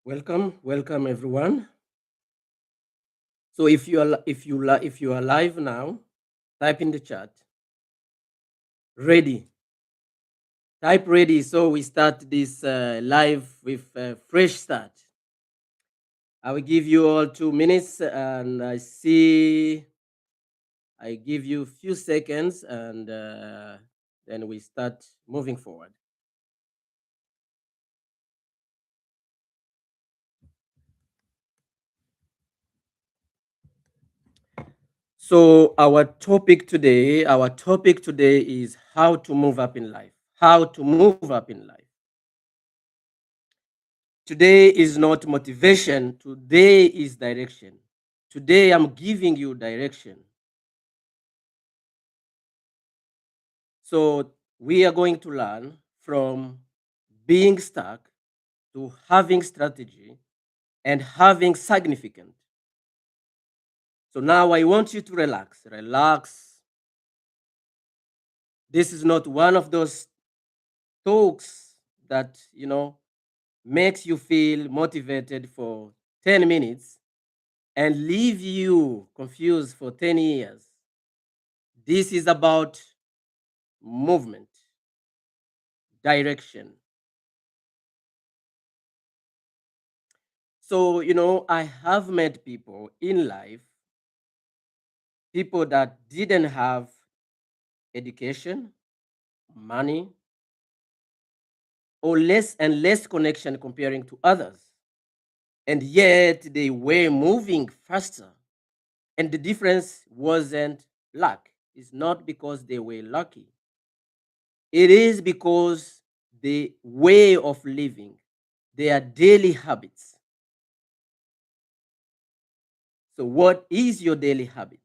Welcome everyone. So if you are live now, type in the chat ready. Type ready so we start this live with a fresh start. I will give you all 2 minutes, and I give you a few seconds, and then we start moving forward. So our topic today is how to move up in life. How to move up in life. Today is not motivation, today is direction. Today I'm giving you direction. So we are going to learn from being stuck to having strategy and having significant. So now I want you to relax. Relax. This is not one of those talks that, makes you feel motivated for 10 minutes and leave you confused for 10 years. This is about movement, direction. So, I have met people in life, people that didn't have education, money, or less and less connection comparing to others. And yet they were moving faster. And the difference wasn't luck. It's not because they were lucky. It is because the way of living, their daily habits. So, what is your daily habits?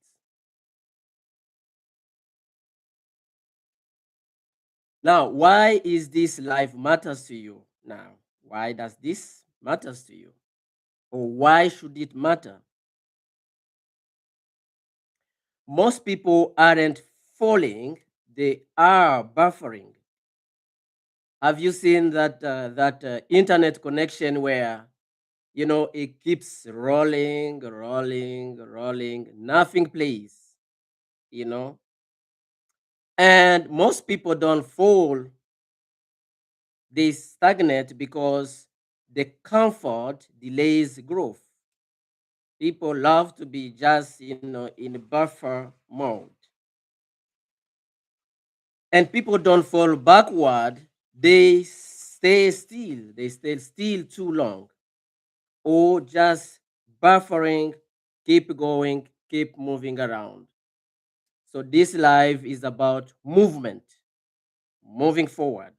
Now, why is this life matters to you now? Why does this matters to you? Or why should it matter? Most people aren't falling, they are buffering. Have you seen that internet connection where it keeps rolling, nothing plays, you know? And most people don't fall, they stagnate because the comfort delays growth. People love to be just in buffer mode, and people don't fall backward, they stay still too long, or just buffering, keep going, keep moving around. So this life is about movement, moving forward.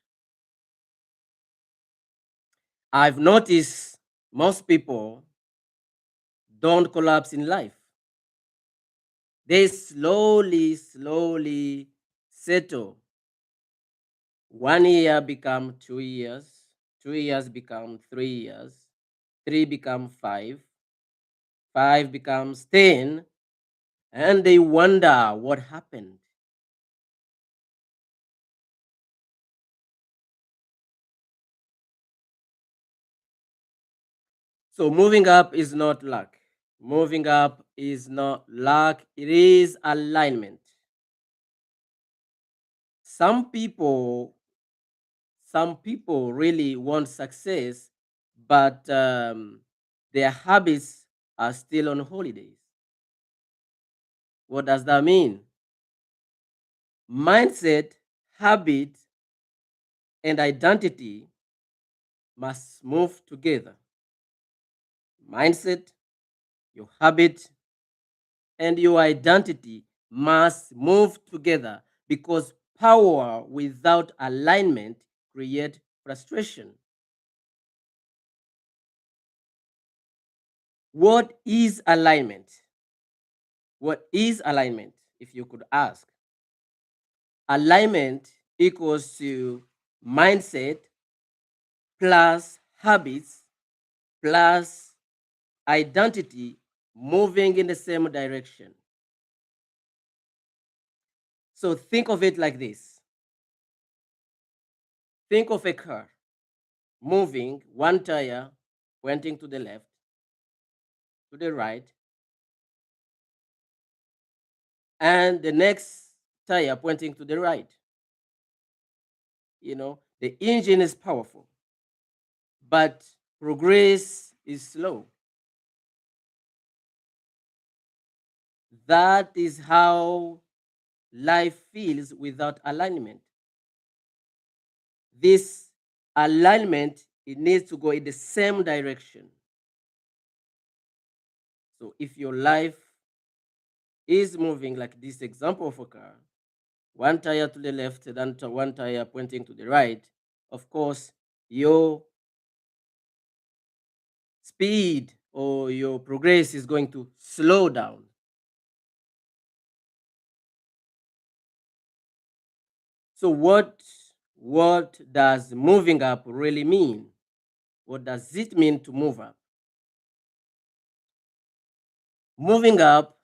I've noticed most people don't collapse in life. They slowly settle. 1 year become 2 years, 2 years become 3 years, three become five, five becomes 10, and they wonder what happened. So moving up is not luck. Moving up is not luck, it is alignment. Some people, some people really want success, but their habits are still on holidays. What does that mean? Mindset, habit, and identity must move together. Mindset, your habit, and your identity must move together because power without alignment create frustration. What is alignment? What is alignment? If you could ask. Alignment equals to mindset plus habits plus identity moving in the same direction. So think of it like this. Think of a car moving one tire pointing to the left, to the right, and the next tire pointing to the right. The engine is powerful, but progress is slow. That is how life feels without alignment. This alignment, it needs to go in the same direction. So if your life is moving like this example of a car, one tire to the left, then one tire pointing to the right, of course, your speed or your progress is going to slow down. So what does moving up really mean? What does it mean to move up? Moving up,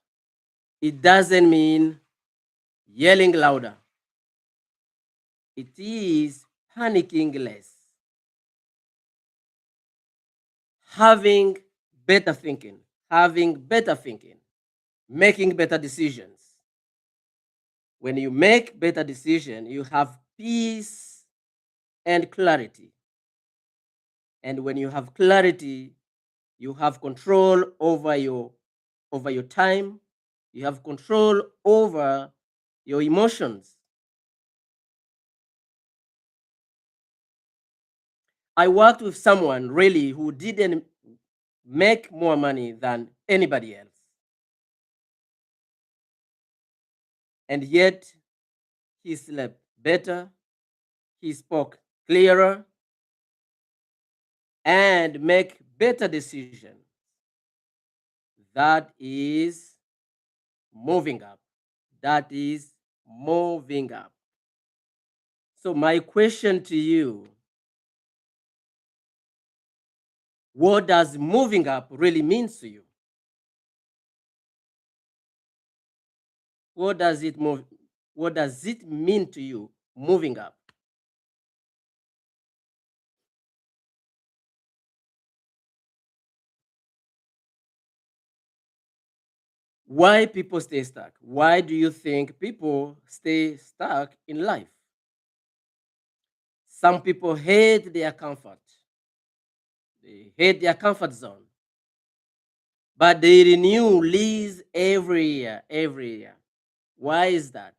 it doesn't mean yelling louder. It is panicking less, having better thinking, having better thinking, making better decisions. When you make better decisions, you have peace and clarity. And when you have clarity, you have control over your time, you have control over your emotions. I worked with someone really who didn't make more money than anybody else. And yet he slept better, he spoke clearer, and make better decisions. That is moving up. That is moving up. So my question to you, what does moving up really mean to you? What does it move? What does it mean to you moving up? Why people stay stuck? Why do you think people stay stuck in life? Some people hate their comfort. They hate their comfort zone. But they renew lease every year, every year. Why is that?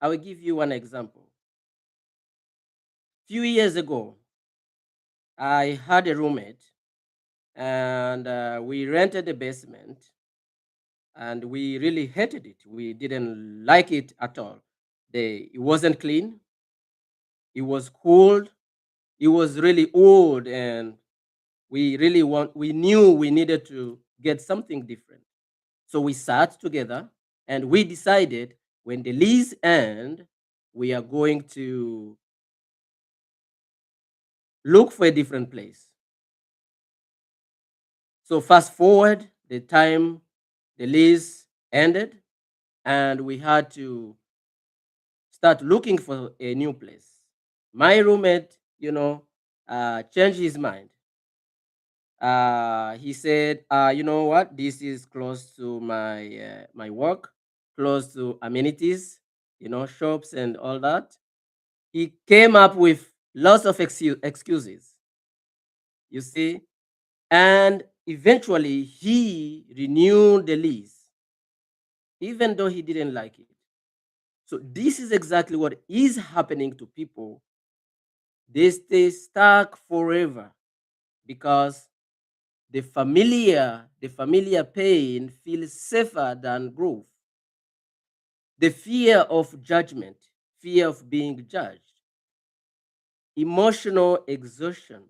I will give you one example. Few years ago, I had a roommate, and we rented a basement, and we really hated it. We didn't like it at all. It wasn't clean. It was cold. It was really old, and we knew we needed to get something different. So we sat together and we decided when the lease end, we are going to look for a different place. So fast forward the time the lease ended, and we had to start looking for a new place. My roommate, changed his mind. He said, "You know what? This is close to my work, close to amenities, shops and all that." He came up with lots of excuses, you see, and eventually he renewed the lease, even though he didn't like it. So this is exactly what is happening to people. They stay stuck forever because the familiar pain feels safer than growth. The fear of judgment, fear of being judged, emotional exhaustion.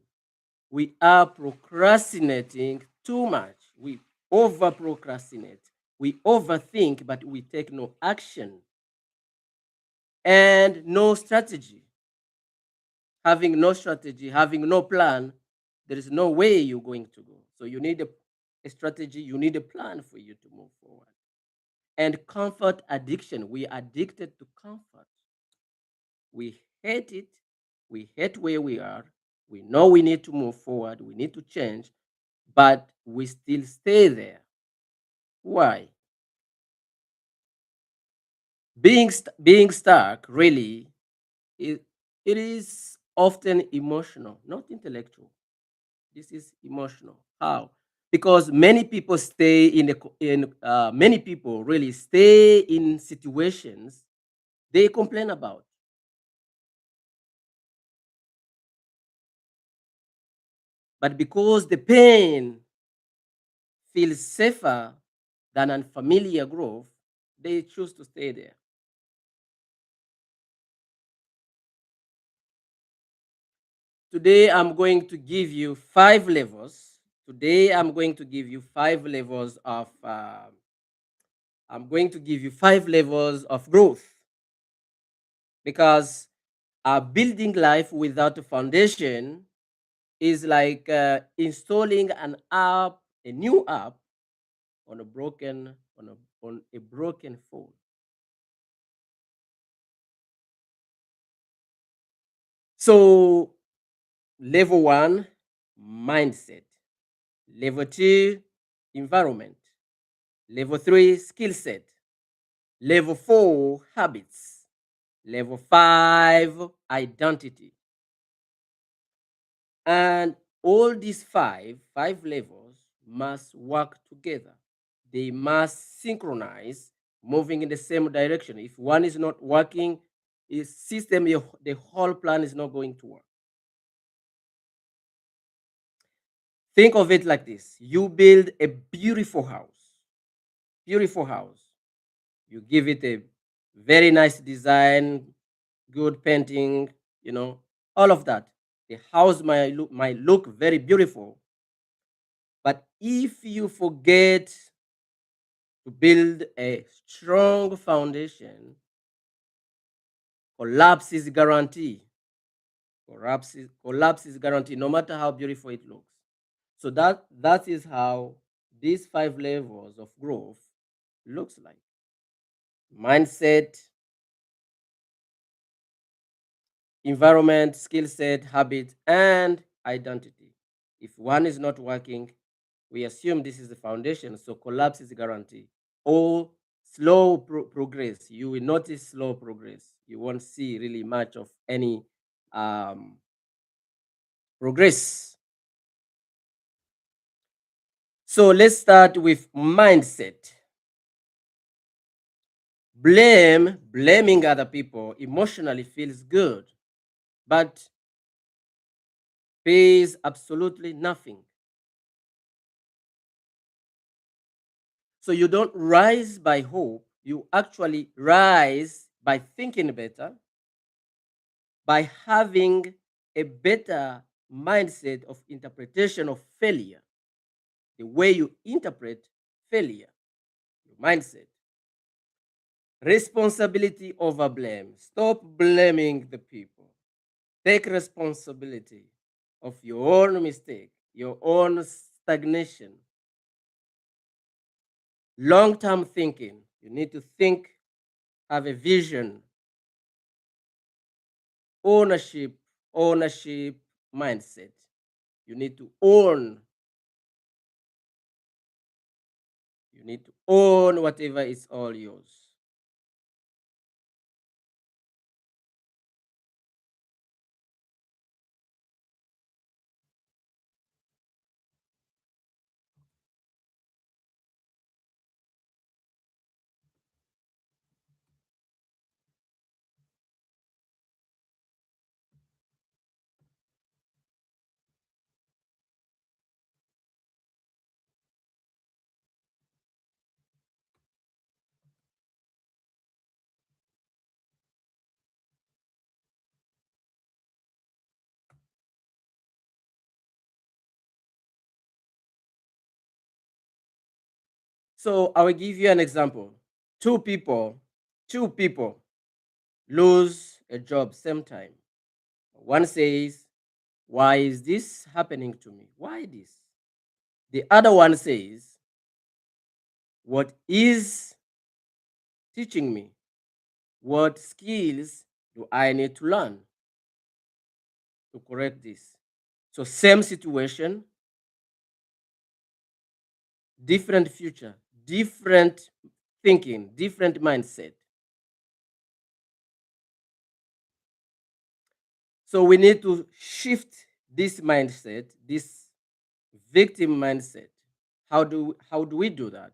We are procrastinating too much. We over procrastinate. We overthink, but we take no action and no strategy. Having no strategy, having no plan, there is no way you're going to go. So you need a strategy, you need a plan for you to move forward. And comfort addiction, we are addicted to comfort. We hate it. We hate where we are. We know we need to move forward, we need to change, but we still stay there. Why? Being stuck really, it, it is often emotional, not intellectual. This is emotional. How? Because many people stay many people really stay in situations they complain about, but because the pain feels safer than unfamiliar growth, they choose to stay there. Today, I'm going to give you 5 levels. Today, I'm going to give you 5 levels of. I'm going to give you 5 levels of growth because building life without a foundation is like installing a new app on a broken phone. So, level one, mindset. Level two, environment. Level three, skill set. Level four, habits. Level five, identity. And all these five levels must work together. They must synchronize, moving in the same direction. If one is not working, the whole plan is not going to work. Think of it like this: you build a beautiful house. You give it a very nice design, good painting, all of that. The house might look very beautiful, but if you forget to build a strong foundation, collapse is guaranteed. Collapse is guaranteed, no matter how beautiful it looks. So that is how these 5 levels of growth looks like: mindset, environment, skill set, habit, and identity. If one is not working, we assume this is the foundation, so collapse is guaranteed. Or slow progress. You will notice slow progress. You won't see really much of any um, progress. So let's start with mindset. Blaming other people emotionally feels good, but pays absolutely nothing. So you don't rise by hope, you actually rise by thinking better, by having a better mindset of interpretation of failure, the way you interpret failure, your mindset. Responsibility over blame. Stop blaming the people. Take responsibility of your own mistake, your own stagnation. Long term thinking. You need to think, have a vision, ownership, ownership mindset. You need to own. You need to own whatever is all yours. So I will give you an example. Two people, two people lose a job same time. One says, "Why is this happening to me? Why this?" The other one says, "What is teaching me? What skills do I need to learn to correct this?" So same situation, different future, different thinking, different mindset. So we need to shift this mindset, this victim mindset. How do we do that?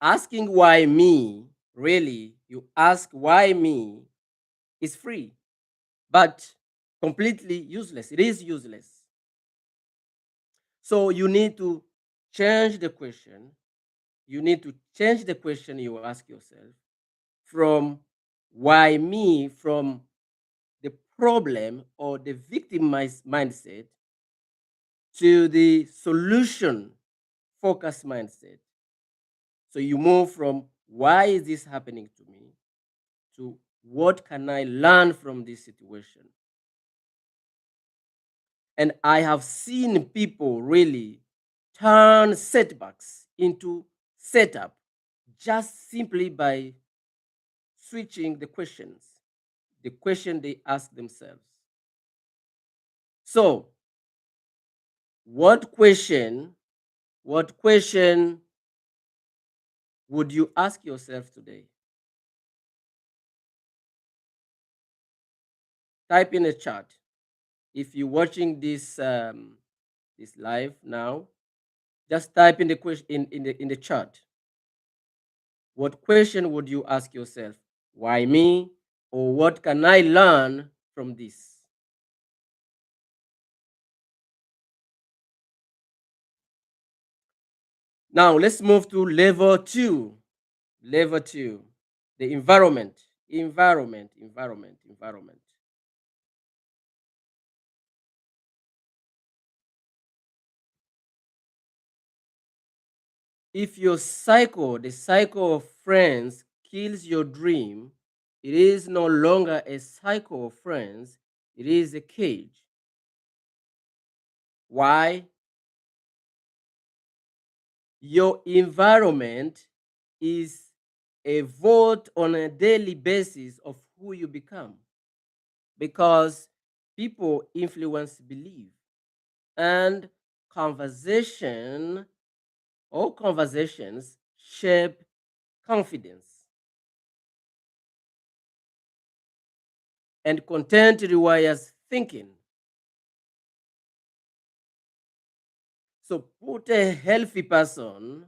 Asking why me, really, you ask why me is free, but completely useless. It is useless. So you need to change the question. You need to change the question you ask yourself from why me, from the problem or the victimized mindset to the solution focused mindset. So you move from why is this happening to me to what can I learn from this situation? And I have seen people really turn setbacks into setup just simply by switching the question they ask themselves. So, what question, what question would you ask yourself today? Type in a chat. If you're watching this live now, just type in the question in the chat. What question would you ask yourself? Why me? Or what can I learn from this? Now let's move to level two. Level two, the environment. Environment. If your cycle, the cycle of friends, kills your dream, it is no longer a cycle of friends, it is a cage. Why? Your environment is a vote on a daily basis of who you become because people influence belief and conversation or conversations shape confidence and content requires thinking. So put a healthy person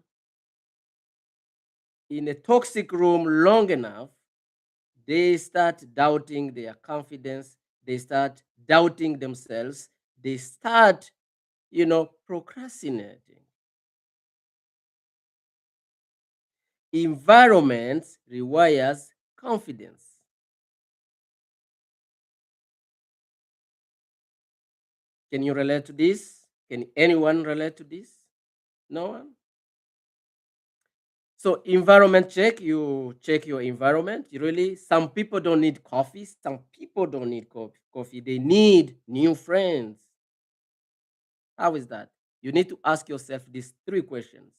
in a toxic room long enough, they start doubting their confidence, they start doubting themselves, they start, procrastinating. Environment requires confidence. Can you relate to this? Can anyone relate to this? No one? So environment check, you check your environment. You really, some people don't need coffee, some people don't need coffee. They need new friends. How is that? You need to ask yourself these three questions.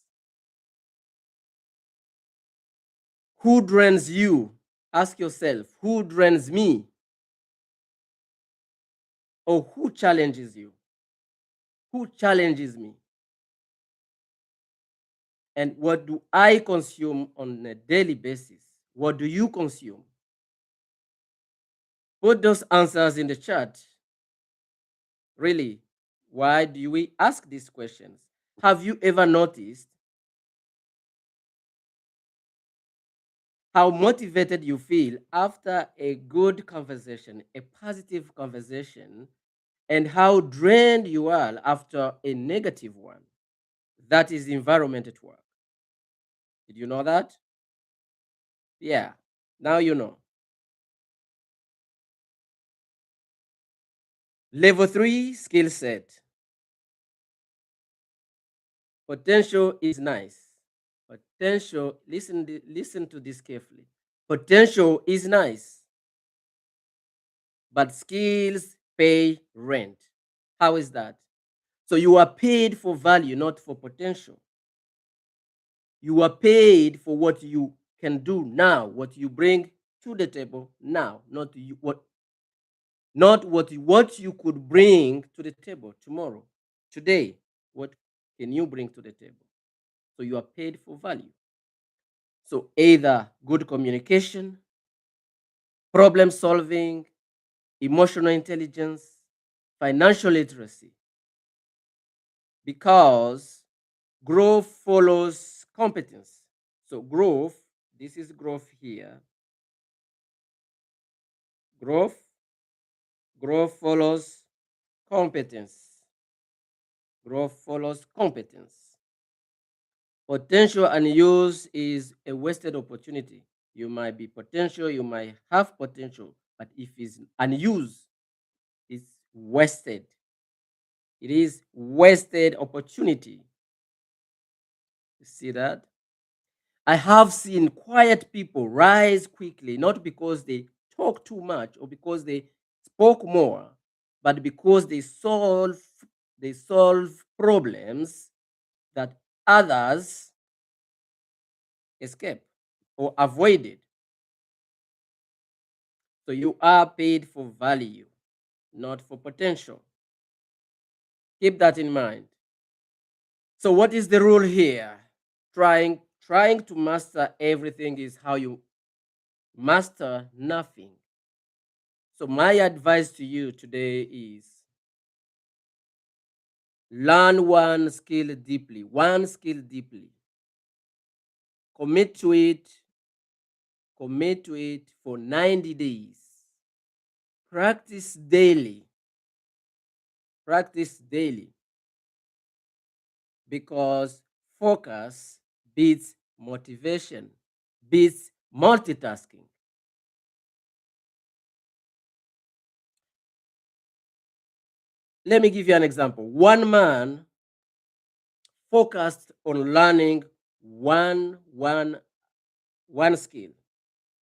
Who drains you? Ask yourself, who drains me? Or who challenges you? Who challenges me? And what do I consume on a daily basis? What do you consume? Put those answers in the chat. Really, why do we ask these questions? Have you ever noticed how motivated you feel after a good conversation, a positive conversation, and how drained you are after a negative one? That is environment at work. Did you know that? Yeah, now you know. Level three skill set. Potential is nice. Potential, listen to this carefully. Potential is nice, but skills pay rent. How is that? So you are paid for value, not for potential. You are paid for what you can do now, what you bring to the table now, not you, what not what you could bring to the table tomorrow. Today, what can you bring to the table? So you are paid for value. So either good communication, problem solving, emotional intelligence, financial literacy, because growth follows competence. So growth, this is growth here. Growth, growth follows competence. Growth follows competence. Potential unused is a wasted opportunity. You might be potential, you might have potential, but if it's unused, it's wasted. It is wasted opportunity. You see that? I have seen quiet people rise quickly, not because they talk too much or because they spoke more, but because they solve problems that others escape or avoided. So you are paid for value, not for potential. Keep that in mind. So what is the rule here? Trying to master everything is how you master nothing. So my advice to you today is learn one skill deeply. Commit to it, commit to it for 90 days. Practice daily. Practice daily because focus beats motivation, beats multitasking. Let me give you an example. One man focused on learning one skill.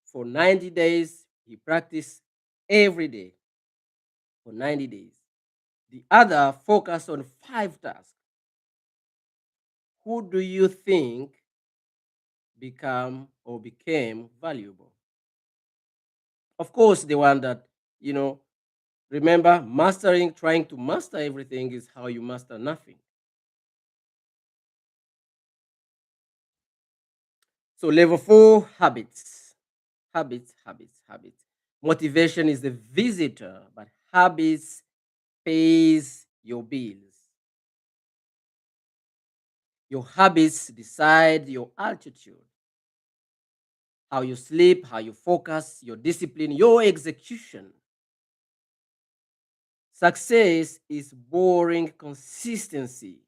For 90 days, he practiced every day for 90 days. The other focused on 5 tasks. Who do you think became valuable? Of course, the one that, you know, remember, trying to master everything is how you master nothing. So, level 4, habits. Habits. Motivation is the visitor, but habits pays your bills. Your habits decide your altitude, how you sleep, how you focus, your discipline, your execution. Success is boring consistency.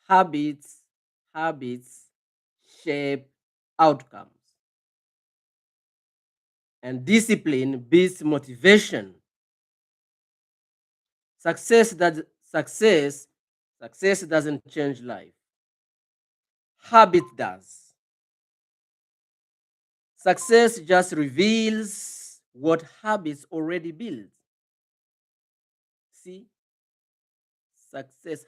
Habits, habits shape outcomes. And discipline beats motivation. Success that success doesn't change life. Habit does. Success just reveals what habits already build. See, success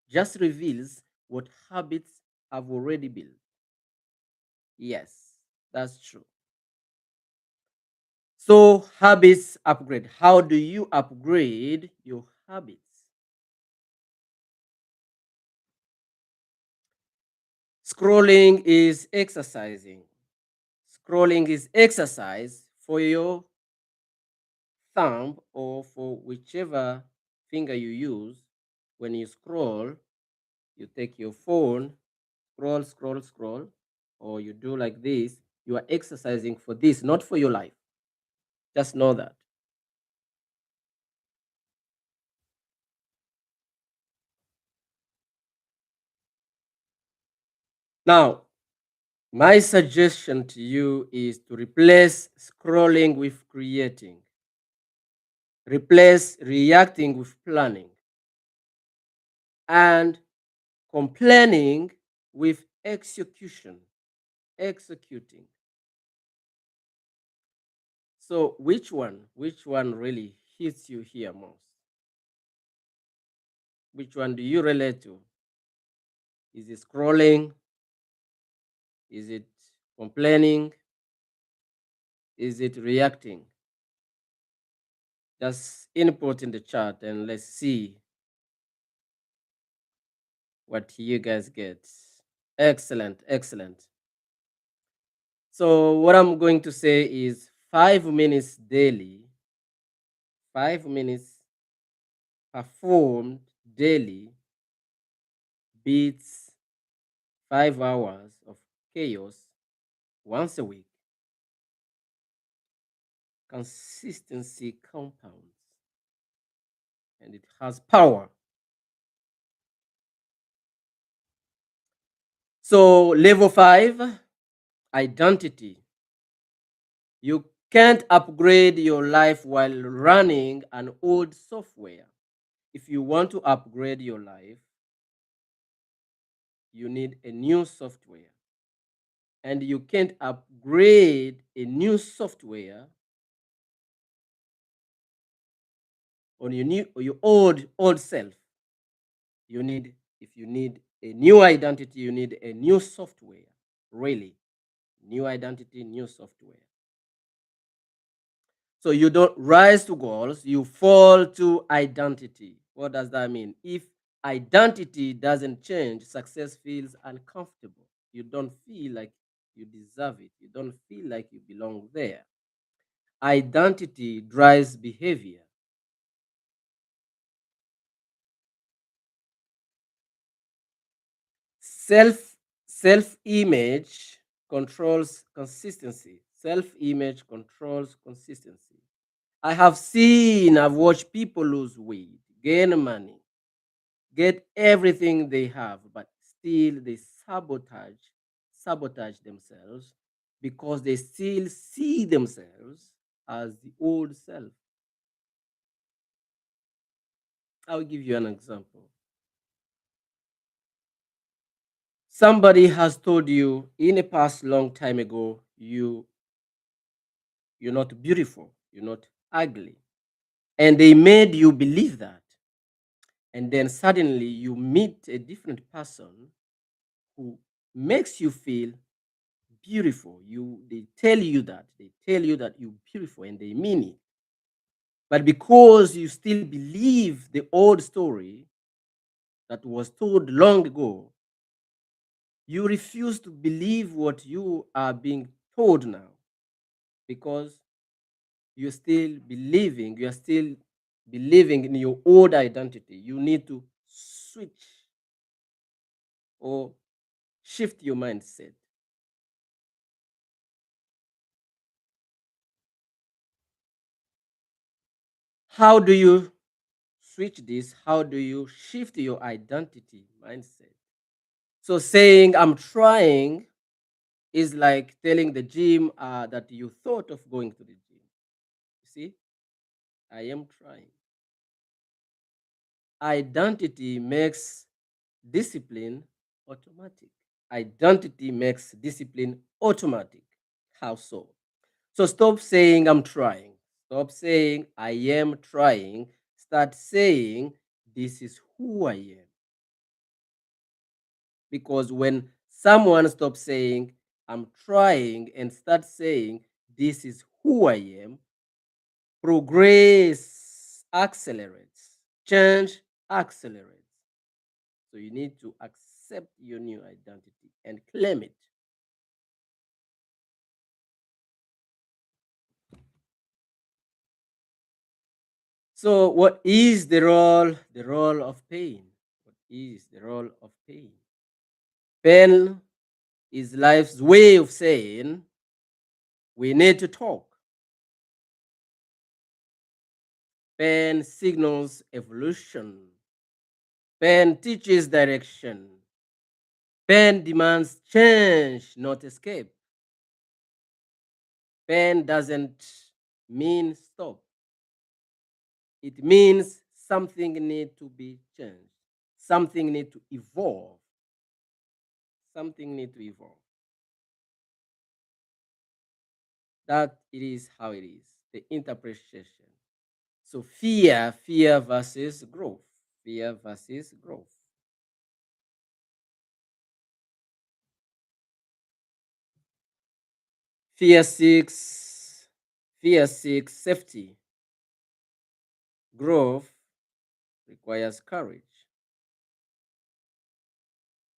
just reveals what habits have already built. Yes, that's true. So habits upgrade. How do you upgrade your habits? Scrolling is exercising. Scrolling is exercise for your thumb or for whichever finger you use. When you scroll, you take your phone, scroll, or you do like this. You are exercising for this, not for your life. Just know that. Now, my suggestion to you is to replace scrolling with creating, replace reacting with planning, and complaining with execution, executing. So, which one really hits you here most? Which one do you relate to? Is it scrolling? Is it complaining? Is it reacting? Just input in the chat and let's see what you guys get. Excellent, excellent. So what I'm going to say is 5 minutes daily, 5 minutes performed daily beats 5 hours of chaos once a week. Consistency compounds and it has power. So, level 5, identity. You can't upgrade your life while running an old software. If you want to upgrade your life, you need a new software. And you can't upgrade a new software on your old self. You need, if you need a new identity, you need a new software. Really, new identity, new software. So you don't rise to goals, you fall to identity. What does that mean? If identity doesn't change, success feels uncomfortable. You don't feel like you deserve it. You don't feel like you belong there. Identity drives behavior. Self image controls consistency. Self-image controls consistency. I've watched people lose weight, gain money, get everything they have, but still they sabotage themselves because they still see themselves as the old self. I'll give you an example. Somebody has told you in a past long time ago, you're not beautiful, you're not ugly. And they made you believe that. And then suddenly you meet a different person who makes you feel beautiful. They tell you that you're beautiful and they mean it. But because you still believe the old story that was told long ago, you refuse to believe what you are being told now because you are still believing in your old identity. You need to switch or shift your mindset. How do you switch this? How do you shift your identity mindset? So saying I'm trying is like telling the gym that you thought of going to the gym. You see, I am trying. Identity makes discipline automatic. Identity makes discipline automatic. How so? So stop saying I'm trying. Stop saying I am trying. Start saying this is who I am. Because when someone stops saying I'm trying and starts saying this is who I am, progress accelerates, change accelerates. So you need to accept your new identity and claim it. So what is the role of pain? What is the role of pain? Pain is life's way of saying we need to talk. Pain signals evolution. Pain teaches direction. Pain demands change, not escape. Pain doesn't mean stop. It means something need to be changed. Something need to evolve. Something need to evolve. That it is how it is. The interpretation. So fear versus growth. Fear versus growth. Fear seeks, fear seeks safety. Growth requires courage.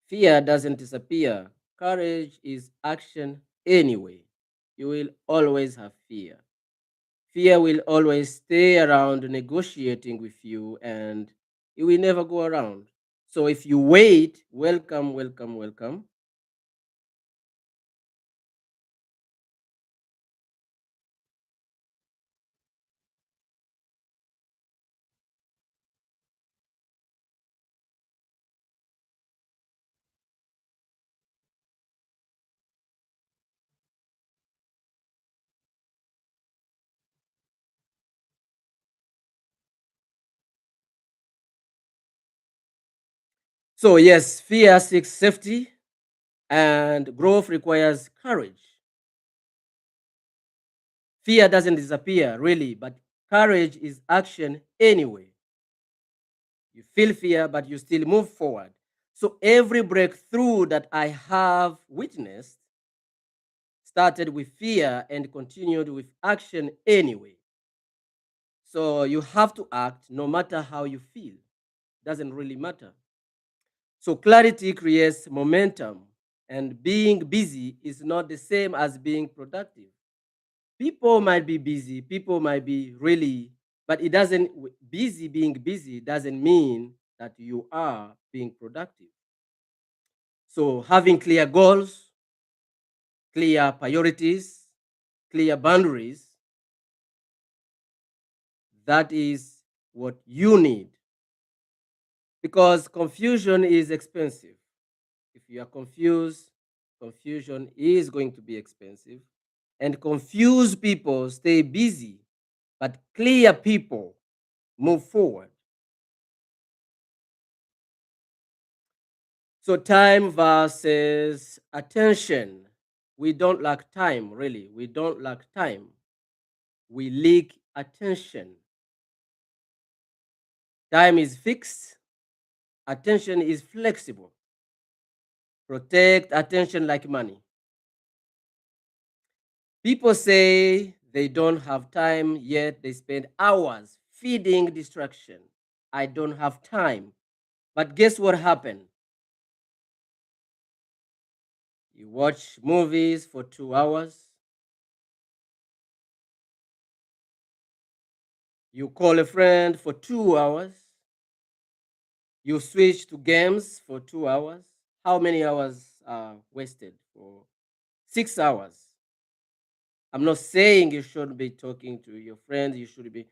Fear doesn't disappear. Courage is action anyway. You will always have fear. Fear will always stay around negotiating with you and it will never go around. So if you wait, welcome, welcome, welcome. So, yes, fear seeks safety and growth requires courage. Fear doesn't disappear, really, but courage is action anyway. You feel fear, but you still move forward. So, every breakthrough that I have witnessed started with fear and continued with action anyway. So, you have to act no matter how you feel. Doesn't really matter. So, clarity creates momentum, and being busy is not the same as being productive. People might be busy, people might be really, but it doesn't, busy being busy doesn't mean that you are being productive. So having clear goals, clear priorities, clear boundaries, that is what you need, because confusion is expensive. If you are confused, confusion is going to be expensive, and confused people stay busy, but clear people move forward. So, time versus attention. We don't lack time, really. We don't lack time. We lack attention. Time is fixed, attention is flexible. Protect attention like money. People say they don't have time, yet they spend hours feeding distraction. I don't have time. But guess what happened? You watch movies for 2 hours, you call a friend for 2 hours, you switch to games for 2 hours. How many hours are wasted? For 6 hours. I'm not saying you shouldn't be talking to your friends. You shouldn't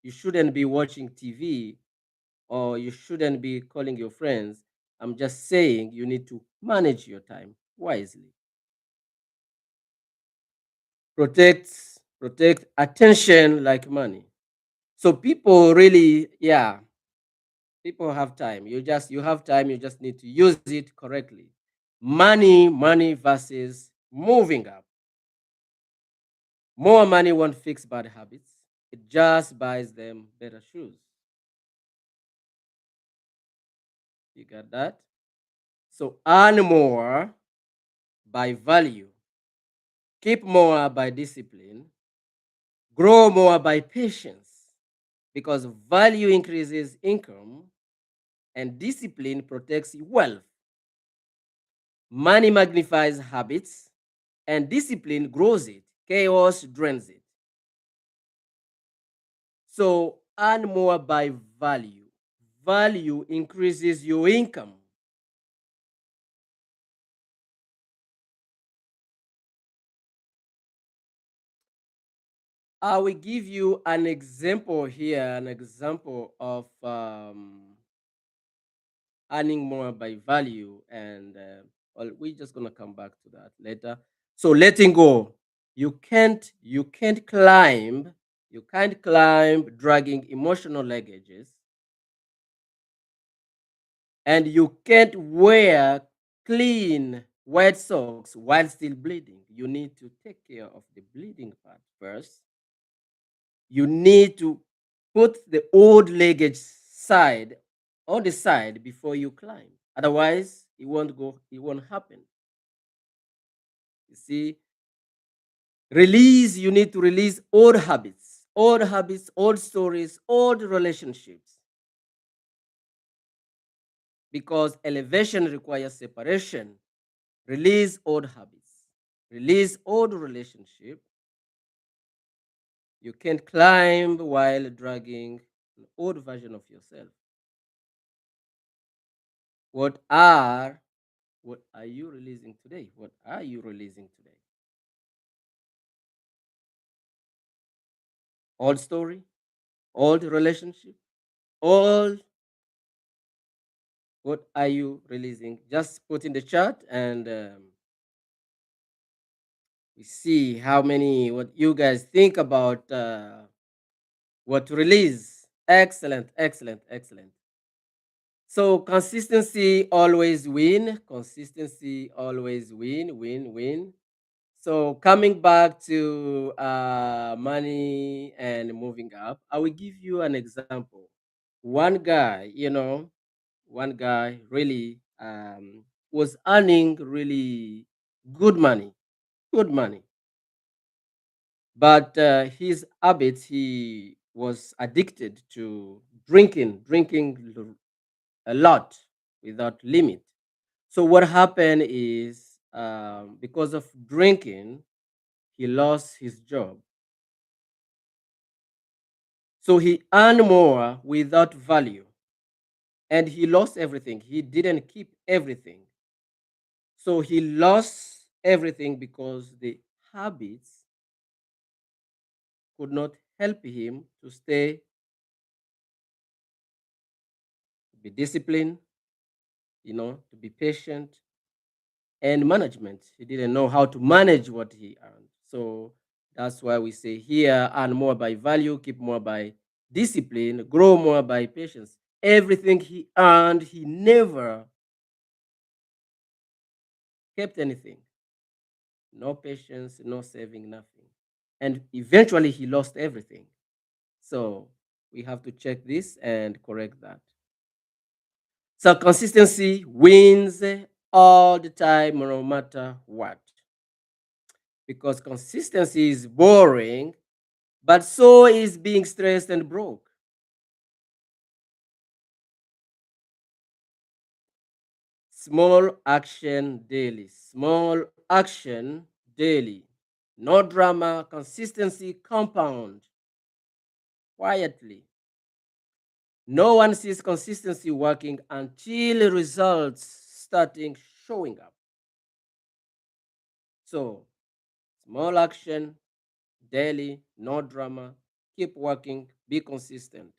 you shouldn't be watching TV or you shouldn't be calling your friends. I'm just saying you need to manage your time wisely. Protect protect attention like money. So people really, yeah, people have time. You have time, you just need to use it correctly. Money versus moving up. More money won't fix bad habits. It just buys them better shoes. You got that? So earn more by value, keep more by discipline, grow more by patience, because value increases income and discipline protects wealth. Money magnifies habits and discipline grows it. Chaos drains it. So earn more by value. Value increases your income. I will give you an example here, an example of earning more by value, and well, we're just gonna come back to that later. So letting go, you can't climb dragging emotional luggages, and you can't wear clean white socks while still bleeding. You need to take care of the bleeding part first. You need to put the old luggage side on the side before you climb. Otherwise, it won't happen. You see, you need to release old habits, old habits, old stories, old relationships. Because elevation requires separation. Release old habits, release old relationship. You can't climb while dragging an old version of yourself. What are what are you releasing today? What are you releasing today? Old story, old relationship, old. What are you releasing? Just put in the chat, and we see how many what you guys think about what to release. Excellent, excellent, excellent. So consistency always win. Consistency always win. Win. Win. So coming back to money and moving up, I will give you an example. One guy, one guy really was earning really good money, good money. But his habits, he was addicted to drinking a lot without limit. So what happened is because of drinking, he lost his job. So he earned more without value, and he lost everything. He didn't keep everything. So he lost everything because the habits could not help him to stay, to be disciplined, to be patient, and management. He didn't know how to manage what he earned. So that's why we say here earn more by value, keep more by discipline, grow more by patience. Everything he earned, he never kept anything. No patience, no saving, nothing. And eventually he lost everything. So we have to check this and correct that. So consistency wins all the time, no matter what. Because consistency is boring, but so is being stressed and broke. Small action daily. Small action daily. No drama, consistency compound quietly. No one sees consistency working until results starting showing up. So, small action daily, no drama, keep working, be consistent.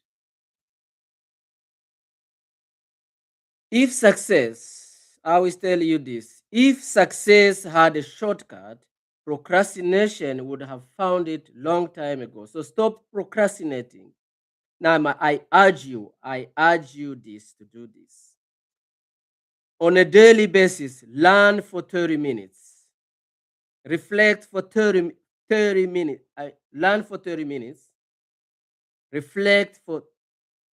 If success, I will tell you this, if success had a shortcut, procrastination would have found it long time ago. So stop procrastinating. Now I urge you this to do this. On a daily basis, learn for 30 minutes. Reflect for 30 minutes. Learn for 30 minutes. Reflect for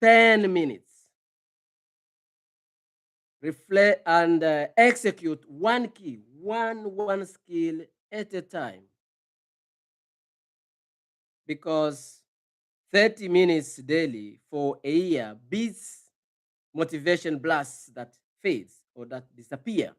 10 minutes. Reflect and execute one key, one skill at a time. Because 30 minutes daily for a year beats motivation blasts that fades or that disappear.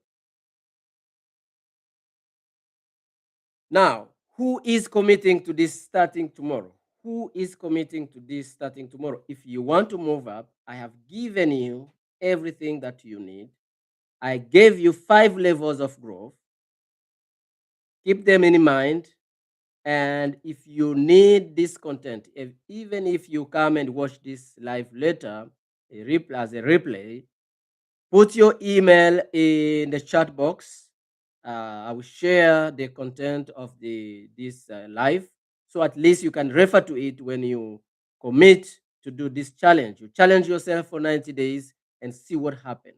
Now, who is committing to this starting tomorrow? Who is committing to this starting tomorrow? If you want to move up, I have given you everything that you need. I gave you 5 levels of growth. Keep them in mind. And if you need this content, even if you come and watch this live later, as a replay, put your email in the chat box. I will share the content of this live, so at least you can refer to it when you commit to do this challenge. You challenge yourself for 90 days and see what happens.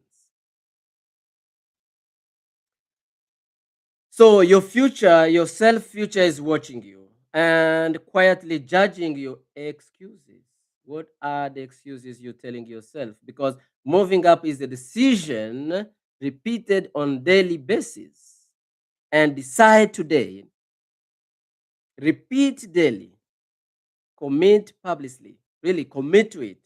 So your future, your self future is watching you and quietly judging your excuses. What are the excuses you're telling yourself? Because moving up is a decision repeated on daily basis. And decide today, repeat daily. Commit publicly. Really commit to it.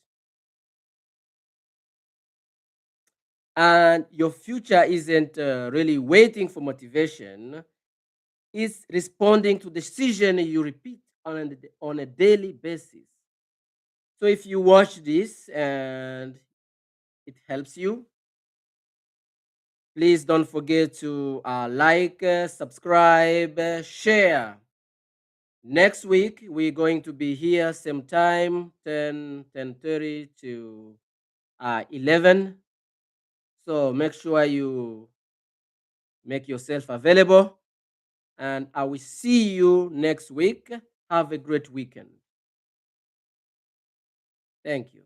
And your future isn't really waiting for motivation. It's responding to decision you repeat on a daily basis. So if you watch this and it helps you, please don't forget to like, subscribe, share. Next week, we're going to be here same time, 10:30 to 11. So make sure you make yourself available. And I will see you next week. Have a great weekend. Thank you.